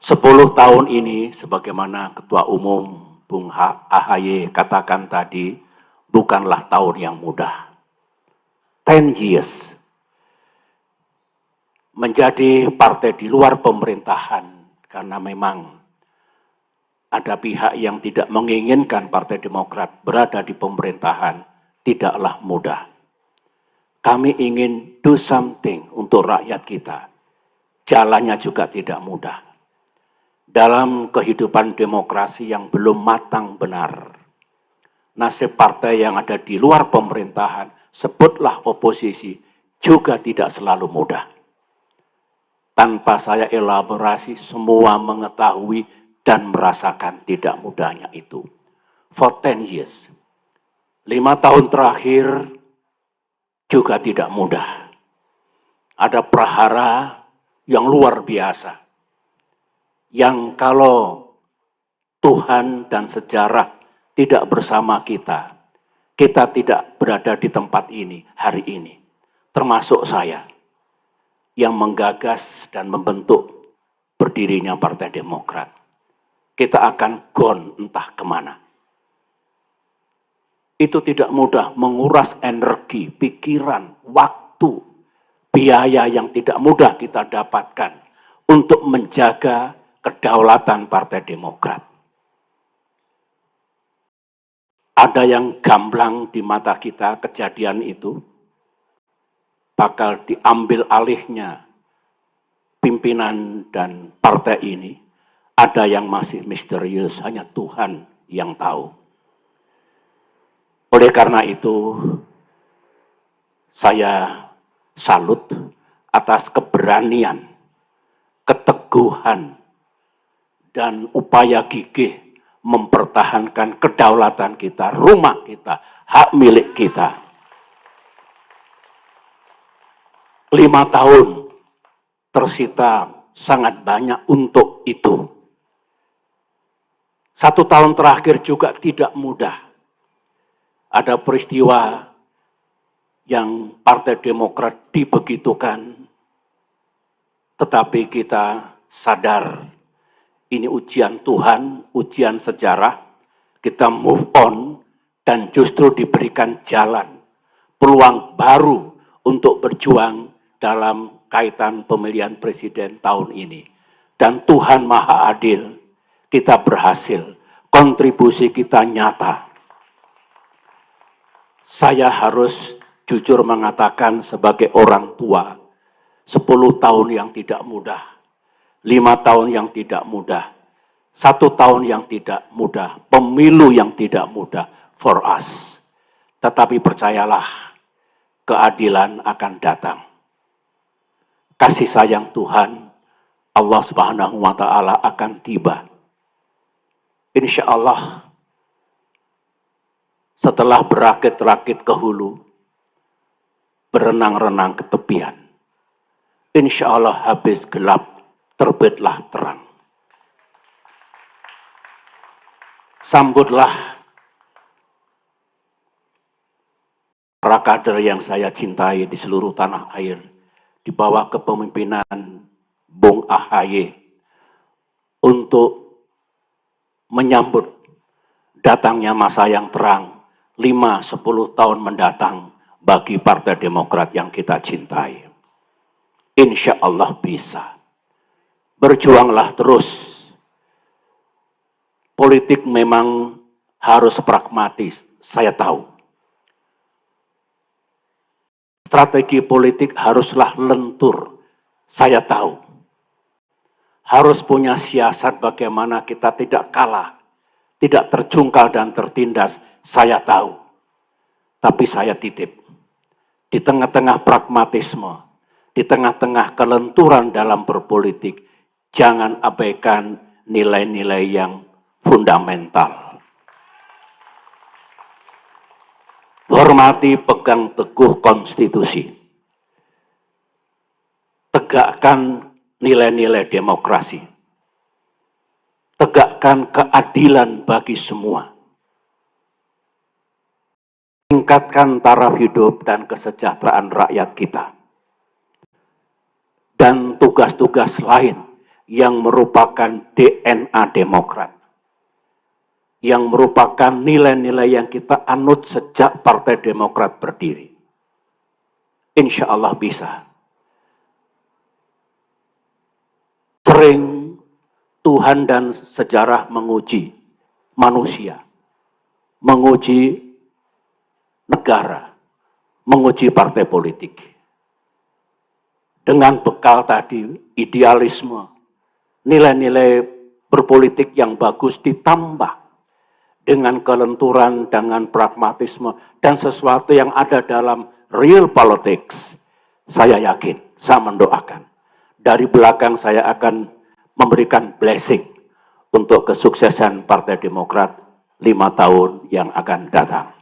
10 tahun ini, sebagaimana Ketua Umum Bung AHY katakan tadi, bukanlah tahun yang mudah. 10 years menjadi partai di luar pemerintahan, karena memang ada pihak yang tidak menginginkan Partai Demokrat berada di pemerintahan, tidaklah mudah. Kami ingin do something untuk rakyat kita. Jalannya juga tidak mudah. Dalam kehidupan demokrasi yang belum matang benar, nasib partai yang ada di luar pemerintahan, sebutlah oposisi, juga tidak selalu mudah. Tanpa saya elaborasi, semua mengetahui dan merasakan tidak mudahnya itu. For 10 years, 5 tahun terakhir juga tidak mudah. Ada prahara yang luar biasa, yang kalau Tuhan dan sejarah tidak bersama kita, kita tidak berada di tempat ini hari ini. Termasuk saya yang menggagas dan membentuk berdirinya Partai Demokrat. Kita akan gone entah kemana. Itu tidak mudah, menguras energi, pikiran, waktu, biaya yang tidak mudah kita dapatkan untuk menjaga kedaulatan Partai Demokrat. Ada yang gamblang di mata kita kejadian itu, bakal diambil alihnya pimpinan dan partai ini. Ada yang masih misterius, hanya Tuhan yang tahu. Oleh karena itu, saya salut atas keberanian, keteguhan, dan upaya gigih mempertahankan kedaulatan kita, rumah kita, hak milik kita. 5 tahun tersita sangat banyak untuk itu. 1 tahun terakhir juga tidak mudah. Ada peristiwa yang Partai Demokrat dibegitukan, tetapi kita sadar ini ujian Tuhan, ujian sejarah, kita move on dan justru diberikan jalan, peluang baru untuk berjuang dalam kaitan pemilihan presiden tahun ini. Dan Tuhan Maha Adil, kita berhasil, kontribusi kita nyata. Saya harus jujur mengatakan sebagai orang tua, 10 tahun yang tidak mudah, 5 tahun yang tidak mudah, 1 tahun yang tidak mudah, pemilu yang tidak mudah for us. Tetapi percayalah, keadilan akan datang. Kasih sayang Tuhan, Allah Subhanahu wa Ta'ala akan tiba. Insya Allah, setelah berakit-rakit ke hulu, berenang-renang ke tepian, insya Allah habis gelap, terbitlah terang. Sambutlah para kader yang saya cintai di seluruh tanah air, di bawah kepemimpinan Bung AHY, untuk menyambut datangnya masa yang terang, 5-10 tahun mendatang bagi Partai Demokrat yang kita cintai. Insya Allah bisa. Berjuanglah terus. Politik memang harus pragmatis, saya tahu. Strategi politik haruslah lentur, saya tahu. Harus punya siasat bagaimana kita tidak kalah, tidak terjungkal dan tertindas, saya tahu. Tapi saya titip, di tengah-tengah pragmatisme, di tengah-tengah kelenturan dalam berpolitik, jangan abaikan nilai-nilai yang fundamental. Hormati, pegang teguh konstitusi. Tegakkan nilai-nilai demokrasi. Tegakkan keadilan bagi semua. Tingkatkan taraf hidup dan kesejahteraan rakyat kita. Dan tugas-tugas lain yang merupakan DNA Demokrat, yang merupakan nilai-nilai yang kita anut sejak Partai Demokrat berdiri. Insya Allah bisa. Sering Tuhan dan sejarah menguji manusia, menguji negara, menguji partai politik. Dengan bekal tadi, idealisme, nilai-nilai berpolitik yang bagus ditambah dengan kelenturan, dengan pragmatisme, dan sesuatu yang ada dalam real politics. Saya yakin, saya mendoakan. Dari belakang saya akan memberikan blessing untuk kesuksesan Partai Demokrat 5 tahun yang akan datang.